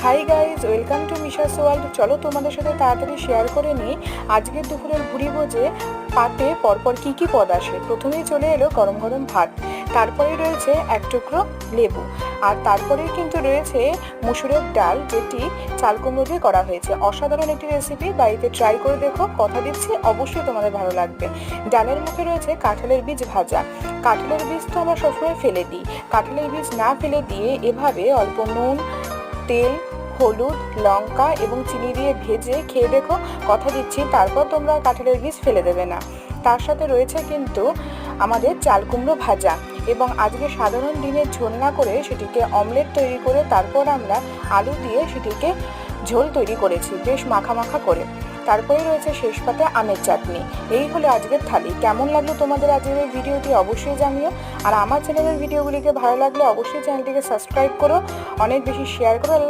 High guys, welcome to Misha's world. চলো তোমাদের সাথে তাড়াতাড়ি শেয়ার করে নিই আজকের দুপুরের ভুড়ি ভোজে পাতে পরপর কী কী পদ আসে। প্রথমেই চলে এলো গরম গরম ভাত, তারপরেই রয়েছে এক টুকরো লেবু, আর তারপরেই কিন্তু রয়েছে মুসুরের ডাল, যেটি চাল কুমড়ো দিয়ে করা হয়েছে। অসাধারণ একটি রেসিপি, বাড়িতে ট্রাই করে দেখো, কথা দিচ্ছি অবশ্যই তোমাদের ভালো লাগবে। ডালের মুখে রয়েছে কাঁঠালের বীজ ভাজা। কাঁঠালের বীজ তো আমরা সবসময় ফেলে দিই, কাঁঠালের বীজ না ফেলে দিয়ে এভাবে অল্প নুন, তেল, হলুদ, লঙ্কা এবং চিনি দিয়ে ভেজে খেয়ে দেখো, কথা দিচ্ছি তারপর তোমরা কাঁঠালের বীজ ফেলে দেবে না। তার সাথে রয়েছে কিন্তু আমাদের চাল কুমড়ো ভাজা, এবং আজকে সাধারণ ডিমের ঝোল না করে সেটিকে অমলেট তৈরি করে তারপর আমরা আলু দিয়ে সেটিকে ঝোল তৈরি করেছি বেশ মাখা মাখা করে। তারপরে রয়েছে শেষ পাতে আমের চাটনি। এই হলো আজকের থালি। কেমন লাগলো তোমাদের আজকের এই ভিডিওটি অবশ্যই জানিও, আর আমার চ্যানেলের ভিডিওগুলিকে ভালো লাগলে অবশ্যই চ্যানেলটিকে সাবস্ক্রাইব করো, অনেক বেশি শেয়ার করো।